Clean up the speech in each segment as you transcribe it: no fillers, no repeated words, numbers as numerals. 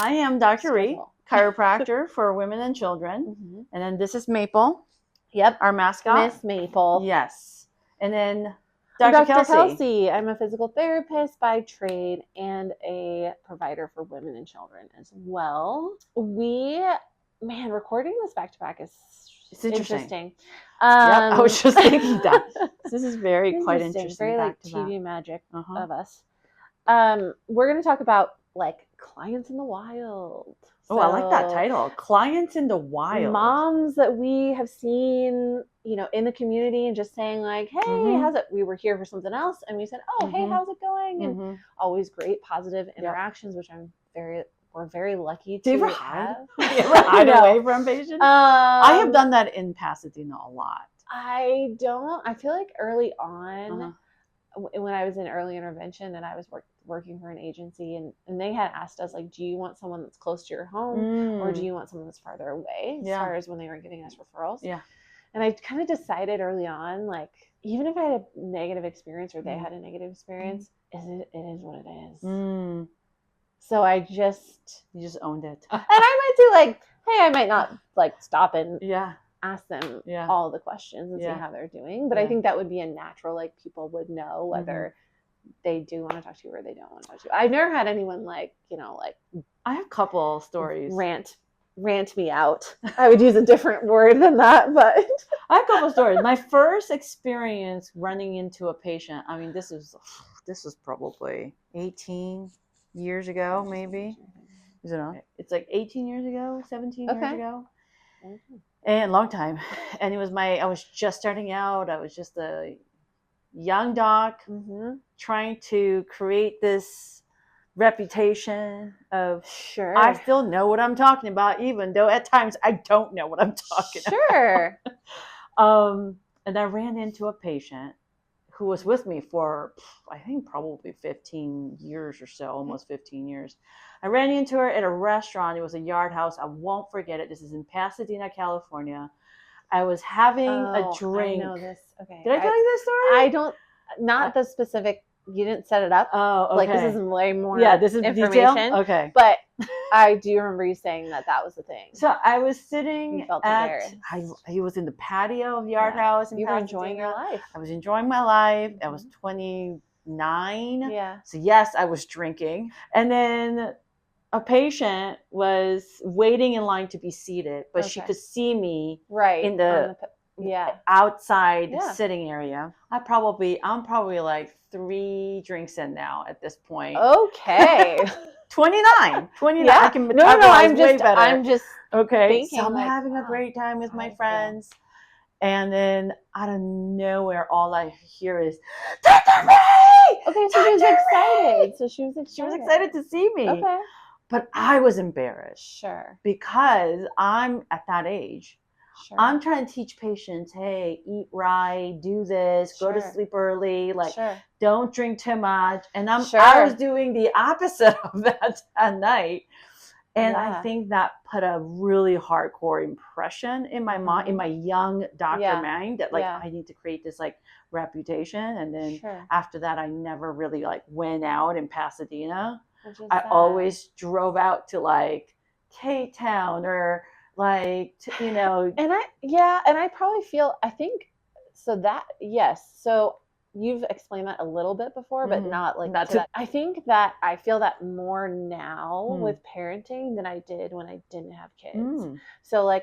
I am Dr. Rhee, chiropractor for women and children. Mm-hmm. And then this is Maple. Yep. Our mascot. Miss Maple. Yes. And then Dr. Kelsey. Kelsey. I'm a physical therapist by trade and a provider for women and children as well. Recording this back to back is interesting. I was just thinking that. This is quite interesting. Very like TV magic of us. We're going to talk about like clients in the wild. Oh, I like that title. Clients in the wild. Moms that we have seen, in the community and just saying like, hey, how's it? We were here for something else. And we said, oh, hey, how's it going? And always great positive interactions, which we're very lucky to have. You ever hide away from patients? I have done that in Pasadena a lot. I don't. I feel like early on, when I was in early intervention and I was working for an agency and they had asked us like, do you want someone that's close to your home or do you want someone that's farther away as far as when they were giving us referrals? Yeah. And I kind of decided early on, like, even if I had a negative experience or they had a negative experience, it is what it is. So you just owned it. And I might do like, hey, I might not like stop and ask them all the questions and see how they're doing. But I think that would be a natural, like people would know whether they do want to talk to you or they don't want to talk to you. I've never had anyone like, I have a couple stories. Rant me out. I would use a different word than that, but I have a couple stories. My first experience running into a patient, I mean, this was probably 18 years ago, maybe. It's like 18 years ago, 17 years ago. And long time. And I was just starting out. I was just a young doc trying to create this reputation of I still know what I'm talking about, even though at times I don't know what I'm talking about. And I ran into a patient who was with me for, I think, probably 15 years or so, almost 15 years. I ran into her at a restaurant. It was a Yard House. I won't forget it. This is in Pasadena, California. I was having a drink. I know this. Okay. Did I tell you this story? Not the specific, you didn't set it up. Oh, okay. Like this is way more this is information. Detail? Okay. But I do remember you saying that was the thing. So I was sitting you felt embarrassed. I was in the patio of Yard House. You were enjoying your life. I was enjoying my life. I was 29. Yeah. So yes, I was drinking. And then a patient was waiting in line to be seated, but she could see me in the outside sitting area. I'm probably like 3 drinks in now at this point. Okay. 29. Yeah. I can I'm just okay. Thinking, so I'm having a great time with my friends. And then out of nowhere, all I hear is, Dr. Rhee! Okay, so she was excited. She was excited to see me. Okay. But I was embarrassed. Sure. Because I'm at that age. Sure. I'm trying to teach patients, hey, eat right, do this, go to sleep early, don't drink too much. And I was doing the opposite of that night. And I think that put a really hardcore impression in my mind, in my young doctor mind, that I need to create this reputation. And then after that, I never really went out in Pasadena. I always drove out to K-Town or and I probably feel, I think so that, yes. So you've explained that a little bit before, but not that. I think that I feel that more now with parenting than I did when I didn't have kids. So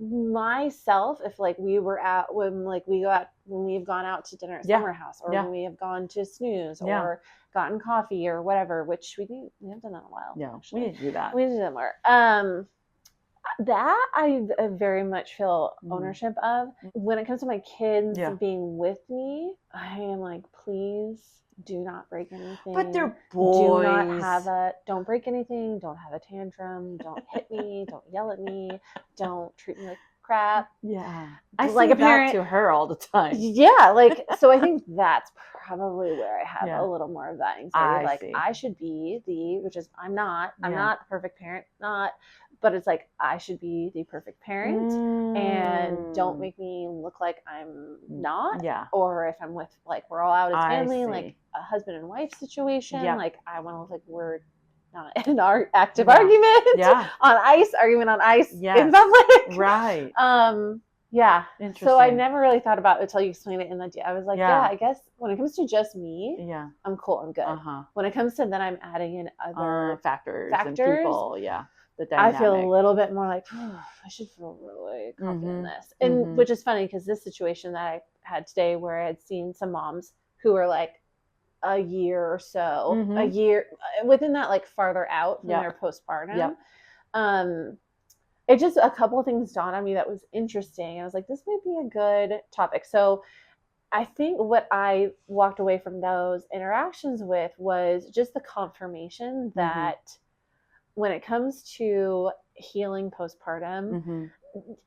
myself, if we were out when we've gone out to dinner at Summer House or when we have gone to Snooze or gotten coffee or whatever, which we haven't done that in a while. Yeah, actually. we need to do that. We need to do that more. That I very much feel ownership of. When it comes to my kids being with me, I am please do not break anything. But they're boys. Don't break anything. Don't have a tantrum. Don't hit me. Don't yell at me. Don't treat me like crap. Yeah. I say a parent to her all the time. Yeah. So I think that's probably where I have a little more of that anxiety. I should be which is I'm not the perfect parent, but it's I should be the perfect parent and don't make me look like I'm not. Yeah. Or if I'm with we're all out as family, a husband and wife situation, I want to look like we're not an active argument on ice, argument on ice in public. Right. Yeah. Interesting. So I never really thought about it until you explained it. And I was like, I guess when it comes to just me, I'm cool. I'm good. When it comes to then I'm adding in other factors and people. Yeah. I feel a little bit more like, I should feel really confident in this. And which is funny because this situation that I had today where I had seen some moms who were like a year or so, a year within that, like farther out from their postpartum. It just, a couple of things dawned on me that was interesting. I was like, this might be a good topic. So I think what I walked away from those interactions with was just the confirmation that when it comes to healing postpartum,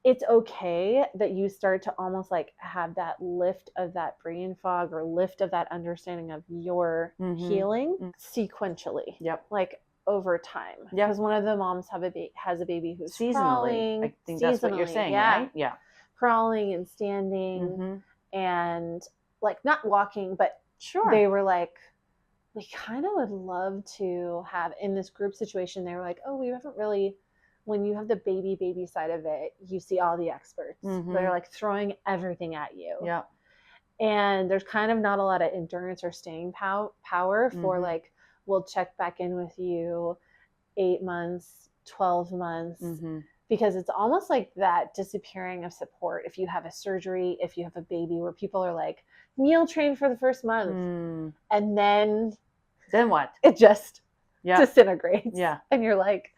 it's okay that you start to almost like have that lift of that brain fog or lift of that understanding of your healing sequentially. Like over time. Because one of the moms has a baby who's seasonally. Crawling. I think that's what you're saying, right? Yeah. Crawling and standing and like not walking, but they were like, we kind of would love to have in this group situation. They were like, oh, we haven't really, when you have the baby side of it, you see all the experts. They're like throwing everything at you. And there's kind of not a lot of endurance or staying power for like, we'll check back in with you 8 months, 12 months, because it's almost like that disappearing of support. If you have a surgery, if you have a baby, where people are like, meal train for the first month. And then what? It just disintegrates. And you're like,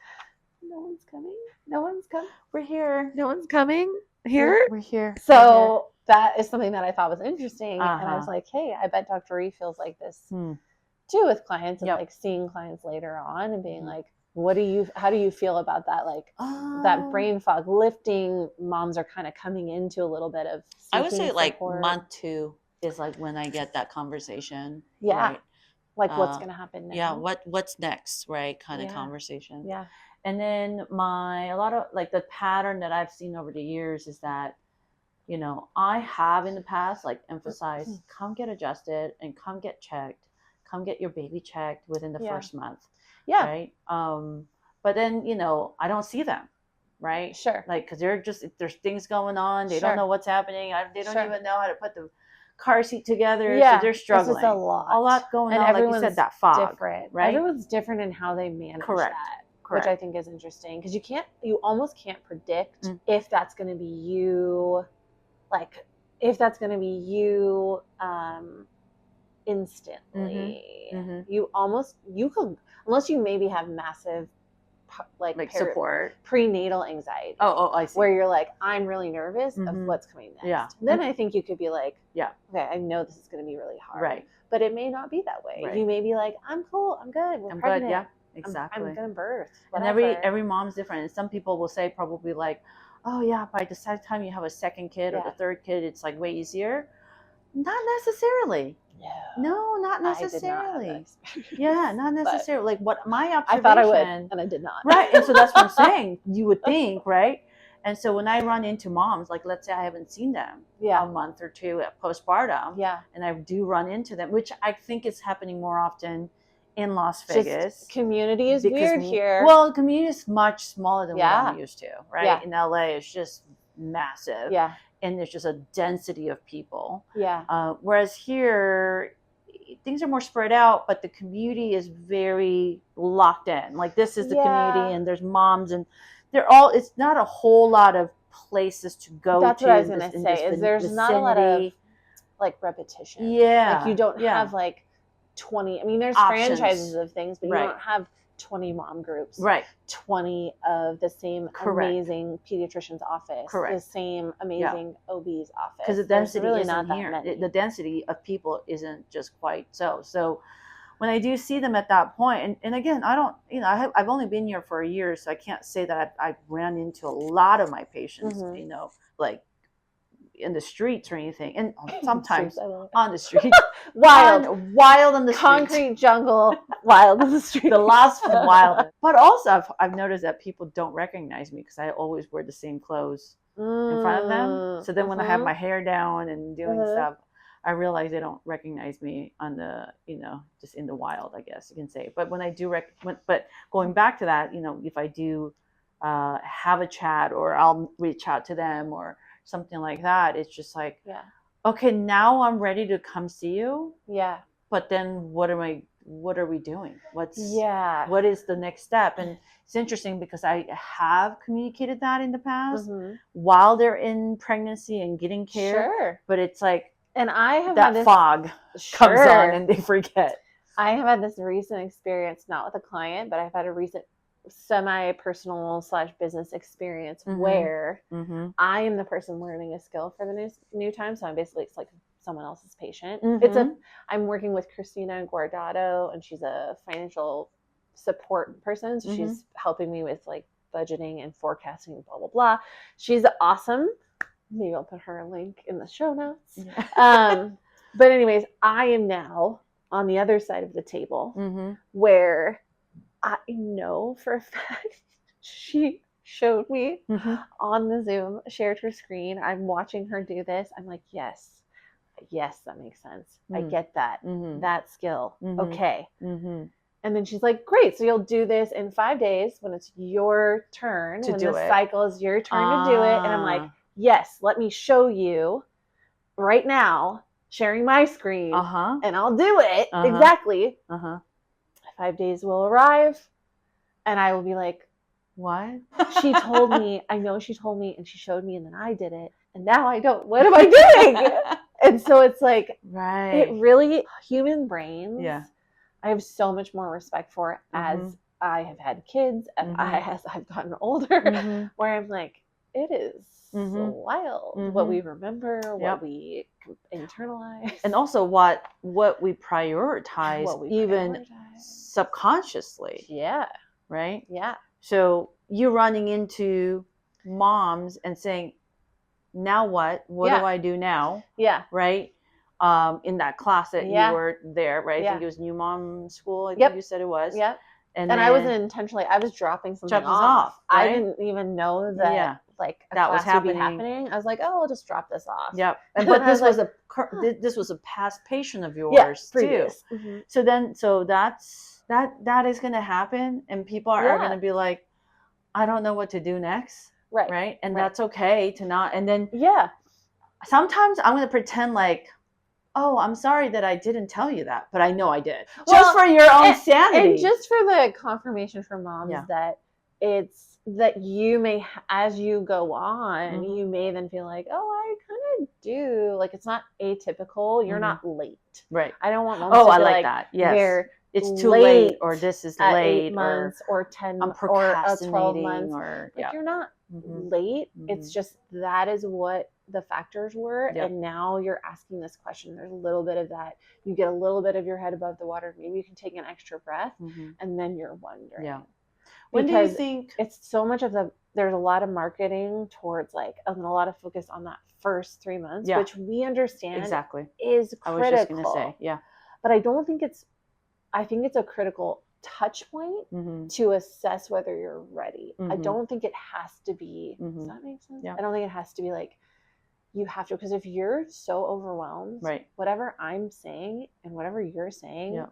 no one's coming. No one's coming. We're here. No one's coming here. We're here. So that is something that I thought was interesting. And I was like, hey, I bet Dr. Rhee feels like this too with clients and like seeing clients later on and being like, how do you feel about that? Like that brain fog lifting, moms are kind of coming into a little bit of I would say support. like month 2 is like when I get that conversation. Right? Like what's going to happen now? What's next, right? Kind of conversation. And then a lot of like the pattern that I've seen over the years is that, you know, I have in the past like emphasized, come get adjusted and come get checked, come get your baby checked within the first month. Right. But then, you know, I don't see them. Right. Like, cause there's things going on. They don't know what's happening. They don't even know how to put the car seat together. So they're struggling. It's a lot going on. Like you said, that fog. Different. Right. Everyone's different in how they manage that. Which I think is interesting because you almost can't predict if that's going to be you, like if that's going to be you instantly. You could, unless you maybe have massive like support, prenatal anxiety. I see. Where you're like, I'm really nervous of what's coming next. Then I think you could be like, okay, I know this is going to be really hard. Right. But it may not be that way. You may be like, I'm cool, I'm good, we're pregnant. Good. Yeah. Exactly. I'm gonna birth. Whatever. And every mom's different. And some people will say probably like, oh yeah, by the time you have a second kid or the third kid, it's like way easier. Not necessarily. No, not necessarily. Not necessarily. Like what my observation. I thought I would, and I did not. Right. And so that's what I'm saying. You would think, right? And so when I run into moms, like let's say I haven't seen them a month or two at postpartum, and I do run into them, which I think is happening more often in Las Vegas. Community is weird here. Well, the community is much smaller than what I'm used to, right? In LA, it's just massive. And there's just a density of people. Whereas here, things are more spread out, but the community is very locked in. Like this is the community and there's moms and it's not a whole lot of places to go to. That's what I was going to say, is there's not a lot of like repetition. Like you don't have like 20, I mean, there's options. Franchises of things, but you don't have 20 mom groups, 20 of the same amazing pediatrician's office, the same amazing OB's office. Because the density really isn't here. The density of people isn't just quite so. When I do see them at that point, and again, I don't, you know, I've only been here for a year, so I can't say that I've ran into a lot of my patients, you know, like in the streets or anything, and sometimes on the street, wild on the street, concrete jungle, wild on the street, the last wild. But also, I've noticed that people don't recognize me because I always wear the same clothes in front of them. So then when I have my hair down and doing stuff, I realize they don't recognize me on the, just in the wild, I guess you can say. But when I do, but going back to that, if I do have a chat, or I'll reach out to them or something like that, it's just like, okay, now I'm ready to come see you. Yeah. But then what are we doing? What is the next step? And it's interesting because I have communicated that in the past while they're in pregnancy and getting care. Sure. But it's like, and I have that had this fog comes on and they forget. I have had this recent experience, not with a client, but I've had a recent semi-personal / business experience where I am the person learning a skill for the new time. So I'm basically, it's like someone else's patient. I'm working with Christina Guardado, and she's a financial support person. So she's helping me with like budgeting and forecasting, blah, blah, blah. She's awesome. Maybe I'll put her link in the show notes. Yeah. But anyways, I am now on the other side of the table where I know for a fact she showed me on the Zoom, shared her screen. I'm watching her do this. I'm like, yes, that makes sense. I get that. That skill. Okay. And then she's like, great. So you'll do this in 5 days when it's your turn, when the cycle is your turn to do it. And I'm like, yes, let me show you right now, sharing my screen, and I'll do it. Exactly. 5 days will arrive, and I will be like, what? She told me, I know she told me, and she showed me, and then I did it, and now I don't, what am I doing? And so it's like, it really, human brains, I have so much more respect for as I have had kids, as I've gotten older, where I'm like, it is wild what we remember, what we internalize, and also what we prioritize, even subconsciously. Yeah. Right. Yeah. So you running into moms and saying, now what do I do now? Yeah. Right. In that class that you were there, right? I think it was New Mom School. I think you said it was. Yeah. And I wasn't intentionally, I was dropping something off. Right? I didn't even know that like that was happening. I was like, oh, I'll just drop this off. Yep. But this was a past patient of yours too. So that is going to happen, and people are going to be like, I don't know what to do next. Right. And that's okay to not. And then sometimes I'm going to pretend like, oh, I'm sorry that I didn't tell you that, but I know I did. Just for your own sanity. And just for the confirmation for moms that it's that you may, as you go on, you may then feel like, oh, I kind of do. Like, it's not atypical. You're not late. Right. I don't want moms to feel like that. Yes. They're it's too late, or this is at late, 8 months or 10 I'm or 12 procrastinating, months. or like, you're not late. It's just that is what the factors were, and now you're asking this question. There's a little bit of that. You get a little bit of your head above the water. Maybe you can take an extra breath, and then you're wondering. Yeah. When do you think it's so much of there's a lot of marketing towards like, and a lot of focus on that first 3 months, which we understand is critical. I was just going to say, but I think it's a critical touch point to assess whether you're ready. I don't think it has to be, does that make sense? Yeah. I don't think it has to be like, you have to, because if you're so overwhelmed, whatever I'm saying and whatever you're saying,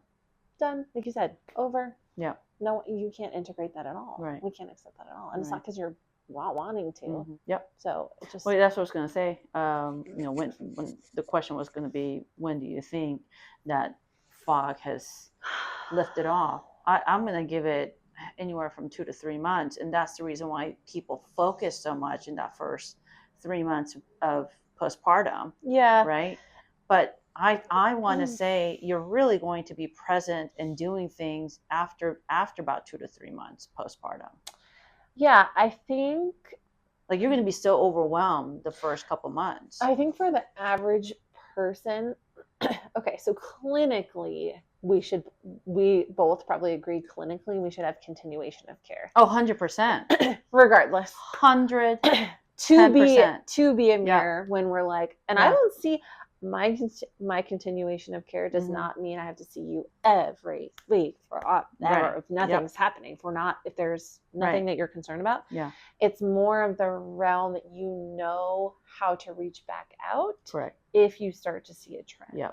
done. Like you said, over. Yeah. No, you can't integrate that at all. Right. We can't accept that at all. And it's not because you're wanting to. Yep. So it's just. Well, that's what I was going to say. When the question was going to be, when do you think that fog has lifted off? I'm going to give it anywhere from 2 to 3 months. And that's the reason why people focus so much in that first 3 months of postpartum. Yeah. Right. But I want to say you're really going to be present and doing things after about 2 to 3 months postpartum. Yeah. I think like you're going to be so overwhelmed the first couple months. I think for the average person, okay, so clinically, we both probably agree clinically we should have continuation of care. Oh, 100%. Regardless. 100%. To be a mirror when we're like, and I don't see, my continuation of care does not mean I have to see you every week forever. If nothing's happening, if there's nothing that you're concerned about, it's more of the realm that you know how to reach back out. Correct. If you start to see a trend.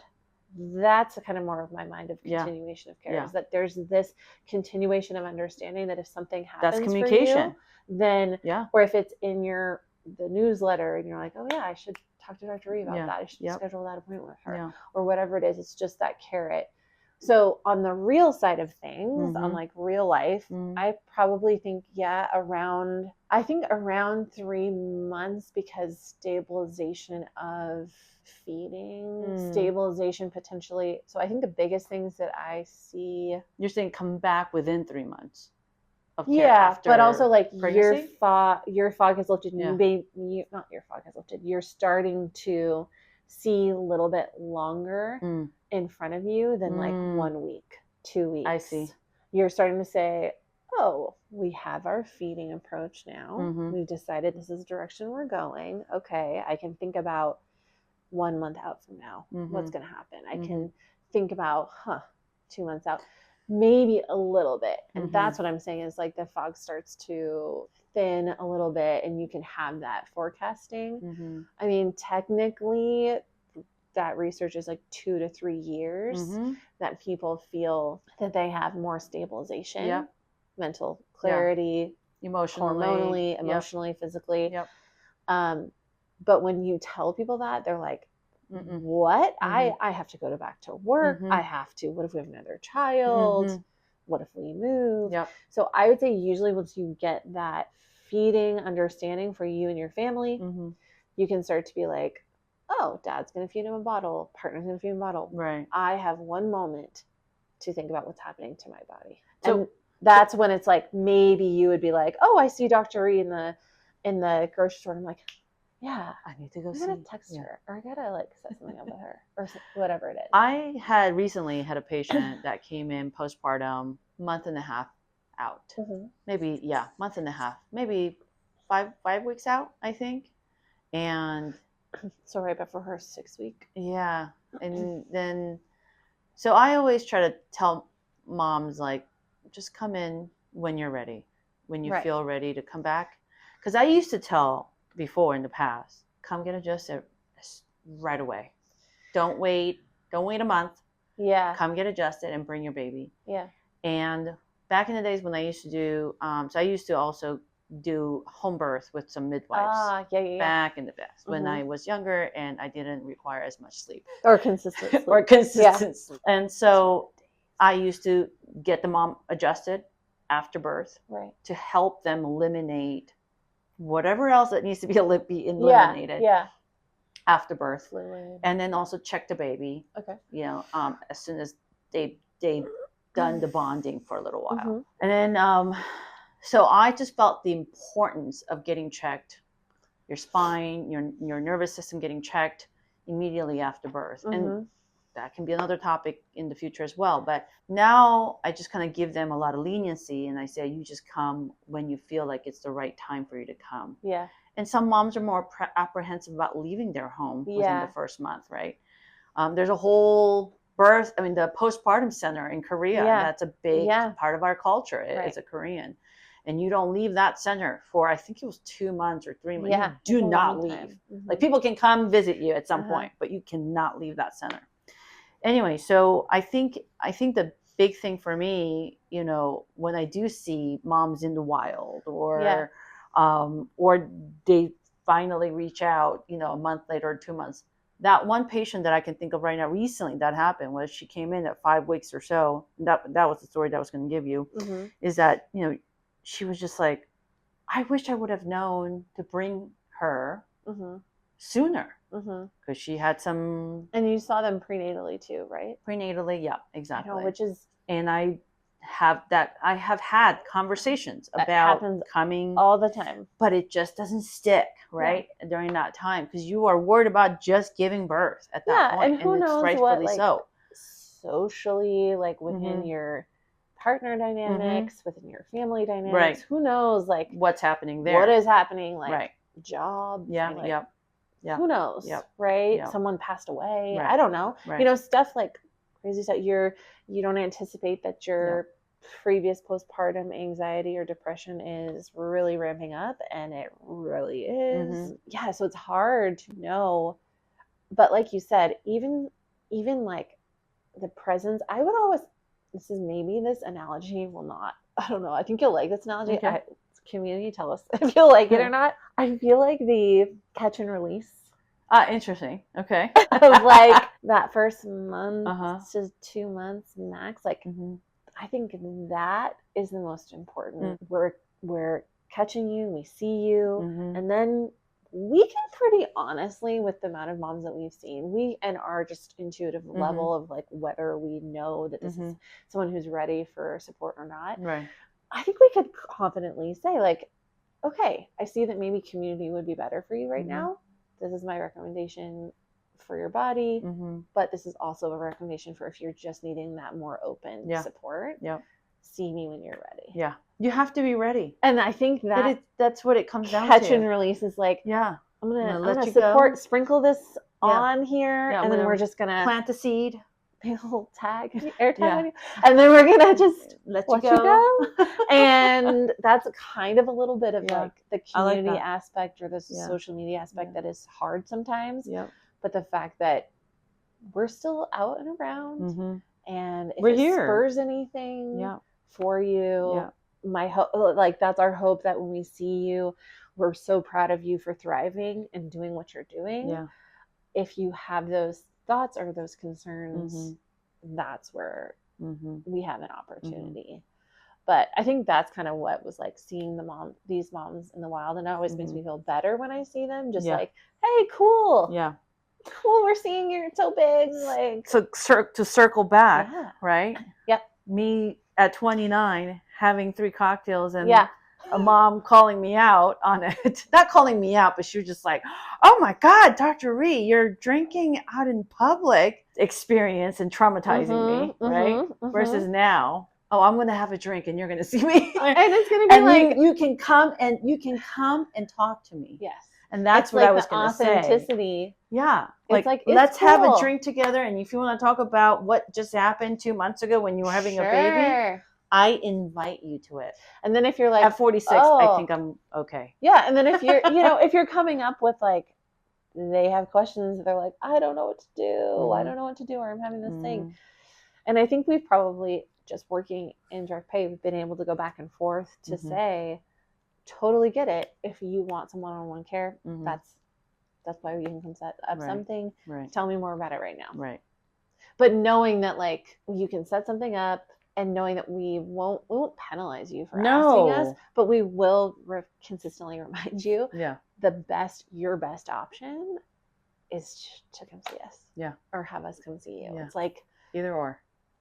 That's kind of more of my mind of continuation of care is that there's this continuation of understanding that if something happens, that's communication. For you, then or if it's in the newsletter and you're like, oh yeah, I should talk to Dr. Rhee about that. I should schedule that appointment with her or whatever it is. It's just that carrot. So on the real side of things, on like real life, I probably think, around 3 months, because stabilization of feeding, stabilization potentially. So I think the biggest things that I see. You're saying come back within 3 months. Of care after but also like pregnancy? your fog has lifted. Not your fog has lifted. You're starting to see a little bit longer in front of you than like 1 week, 2 weeks. I see. You're starting to say, oh, we have our feeding approach now. We've decided this is the direction we're going. Okay, I can think about 1 month out from now, what's going to happen. I can think about, 2 months out. Maybe a little bit. And that's what I'm saying is like the fog starts to thin a little bit and you can have that forecasting. I mean, technically that research is like 2 to 3 years that people feel that they have more stabilization, mental clarity, hormonally, emotionally, physically. But when you tell people that, they're like, what? I have to go back to work. I have to. What if we have another child? What if we move? So I would say usually once you get that feeding understanding for you and your family, you can start to be like, oh, dad's going to feed him a bottle. Partner's going to feed him a bottle. Right. I have 1 moment to think about what's happening to my body. So and that's when it's like, maybe you would be like, oh, I see Dr. Rhee in the grocery store. And I'm like, yeah, I need to go see. I gotta text her, or I gotta like set something up with her, or whatever it is. I had recently had a patient that came in postpartum, month and a half out, maybe month and a half, maybe five weeks out, I think, and so right before her 6 week. Yeah, and then so I always try to tell moms like, just come in when you're ready, when you feel ready to come back, because I used to tell. Before in the past, come get adjusted right away. Don't wait a month. Come get adjusted and bring your baby. And back in the days when I used to do so I used to also do home birth with some midwives back in the past when I was younger and I didn't require as much sleep or consistent sleep. And so I used to get the mom adjusted after birth to help them eliminate whatever else that needs to be eliminated after birth. Fluid. And then also check the baby. As soon as they done the bonding for a little while. And then so I just felt the importance of getting checked, your spine, your nervous system getting checked immediately after birth. And that can be another topic in the future as well. But now I just kind of give them a lot of leniency and I say, you just come when you feel like it's the right time for you to come. And some moms are more apprehensive about leaving their home within the first month, right? There's a whole the postpartum center in Korea. That's a big part of our culture. It's a Korean. And you don't leave that center for, I think it was 2 months or 3 months. You do not leave. Like people can come visit you at some point, but you cannot leave that center. Anyway, so I think the big thing for me, when I do see moms in the wild or they finally reach out, a month later or 2 months, that one patient that I can think of right now recently that happened was she came in at 5 weeks or so. That was the story that I was going to give you is that, she was just like, I wish I would have known to bring her sooner. Because she had some. And you saw them prenatally too, right? Prenatally, yeah, exactly. Which is. And I have had conversations about coming all the time, but it just doesn't stick, right? During that time, because you are worried about just giving birth at that point, and who knows rightfully what, so. Socially, like within your partner dynamics, within your family dynamics, who knows, like what's happening there? What is happening, like job, Who knows? Right? Someone passed away. I don't know. Stuff like crazy stuff. You don't anticipate that your previous postpartum anxiety or depression is really ramping up, and it really is. Yeah, so it's hard to know. But like you said, even like the presence, I would always, this analogy will not, I don't know, I think you'll like this analogy. Community, tell us if you like it or not. I feel like the catch and release. Interesting. Okay. Of like that first month to 2 months max. Like, I think that is the most important. We're catching you, we see you, and then we can pretty honestly, with the amount of moms that we've seen, and our just intuitive level of like whether we know that this is someone who's ready for support or not. Right. I think we could confidently say like, okay, I see that maybe community would be better for you right now. This is my recommendation for your body, but this is also a recommendation for if you're just needing that more open support. See me when you're ready. Yeah. You have to be ready. And I think that's what it comes down to. Catch and release is like, I'm gonna support, sprinkle this on here, and then we're just gonna plant the seed. A little air tag, and then we're gonna just let you go. And that's kind of a little bit of like the community aspect or the social media aspect that is hard sometimes. But the fact that we're still out and around, and if it spurs anything for you, my hope, like that's our hope, that when we see you, we're so proud of you for thriving and doing what you're doing. If you have those thoughts or those concerns, that's where we have an opportunity. But I think that's kind of what was like seeing these moms in the wild, and it always makes me feel better when I see them. Just like, hey, cool, we're seeing you're so big. Like, so to circle back, right? Me at 29 having 3 cocktails and a mom calling me out on it. Not calling me out, but she was just like, oh my God, Dr. Rhee, you're drinking out in public experience and traumatizing me, right? Versus now, I'm going to have a drink and you're going to see me. And it's going to be like, you can come and talk to me. Yes. And that's what like I was going to say. Authenticity. Yeah. It's let's have a drink together. And if you want to talk about what just happened 2 months ago when you were having a baby, I invite you to it. And then if you're like, at 46, I think I'm okay. Yeah. And then if you're, if you're coming up with like, they have questions, they're like, I don't know what to do. I don't know what to do, or I'm having this thing. And I think we've probably, just working in direct pay, we've been able to go back and forth to say, totally get it. If you want some one-on-one care, that's why we can come set up something. Right. Tell me more about it right now. Right. But knowing that like you can set something up, and knowing that we won't penalize you for asking us, but we will consistently remind you your best option is to come see us. Yeah. Or have us come see you. Yeah. It's like either or.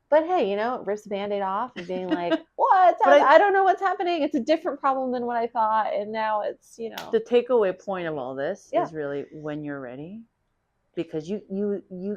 But hey, it rips the Band-Aid off and being like, I don't know what's happening. It's a different problem than what I thought. And now it's, The takeaway point of all this is really when you're ready. Because you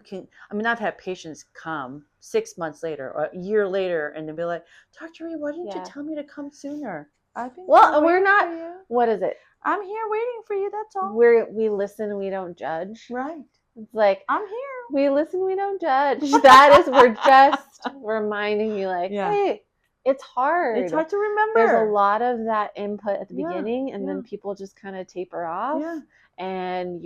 can, I've had patients come 6 months later or a year later and they'll be like, Dr. Rhee, why didn't you tell me to come sooner? And we're not, what is it? I'm here waiting for you, that's all. We listen, we don't judge. Right. It's like, I'm here. We listen, we don't judge. That is, we're just reminding you like, hey, it's hard. It's hard to remember. There's a lot of that input at the beginning, and then people just kind of taper off. Yeah. And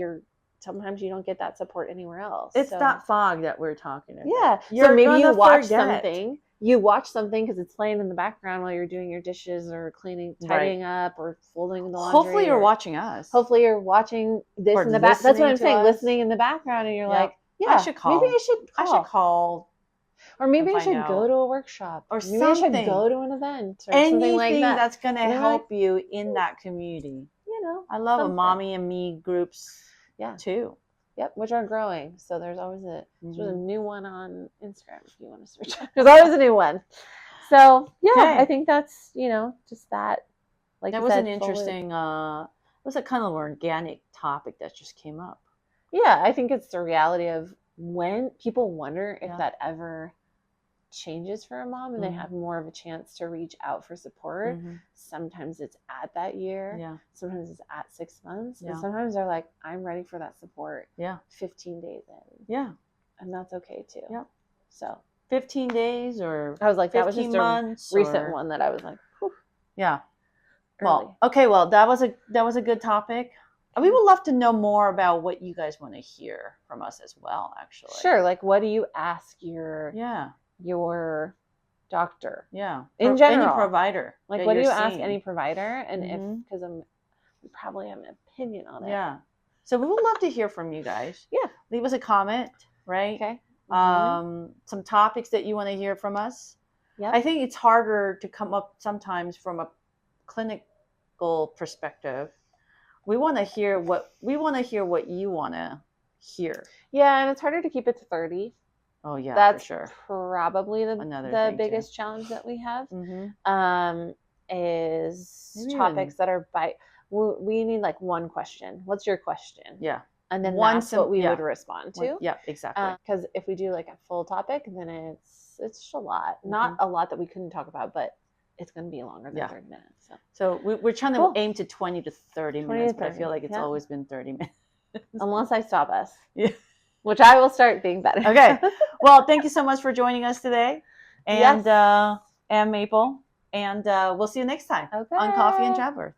sometimes you don't get that support anywhere else. It's that fog that we're talking about. Yeah. So maybe you watch something. You watch something because it's playing in the background while you're doing your dishes or cleaning, tidying up, or folding the laundry. Hopefully you're watching us. Hopefully you're watching this in the back. That's what I'm saying. Listening in the background, and you're like, I should call. Maybe I should call. Or maybe I should go to a workship. Or maybe I should go to an event. Or anything something like that. That's going to help you in that community. I love a mommy and me groups too. Yep, which are growing. So there's always there's a new one on Instagram if you want to search. There's always a new one. So I think that's just that. Like that was an interesting. It was a kind of organic topic that just came up. Yeah, I think it's the reality of when people wonder if that ever changes for a mom and they have more of a chance to reach out for support. Sometimes it's at that year. Yeah. Sometimes it's at 6 months. Yeah. And sometimes they're like, I'm ready for that support. Yeah. 15 days in. Yeah. And that's okay too. Yeah. So 15 days or I was like, that was just months a recent one that I was like, whew, yeah. early. Well, okay. Well, that was a good topic. We would love to know more about what you guys want to hear from us as well, actually. Sure. Like, what do you ask your doctor? Yeah. In general. Any provider. Like, what do you ask any provider? And because we probably have an opinion on it. Yeah. So we would love to hear from you guys. Yeah. Leave us a comment, right? Okay. Some topics that you want to hear from us. Yeah. I think it's harder to come up sometimes from a clinical perspective. We want to hear what you want to hear. Yeah, and it's harder to keep it to 30. Oh yeah, that's for sure. Probably the biggest challenge that we have. Is maybe topics that are we need like one question. What's your question? Yeah. And then that's what we would respond to. Yeah, exactly. Because if we do like a full topic, then it's just a lot. Not a lot that we couldn't talk about, but it's going to be longer than 30 minutes. So we're trying to aim to 20 to 30 minutes, but I feel like it's always been 30 minutes. Unless I stop us. Yeah. Which I will start being better. Okay. Well, thank you so much for joining us today. And and Maple. And we'll see you next time on Coffee and Childbirth.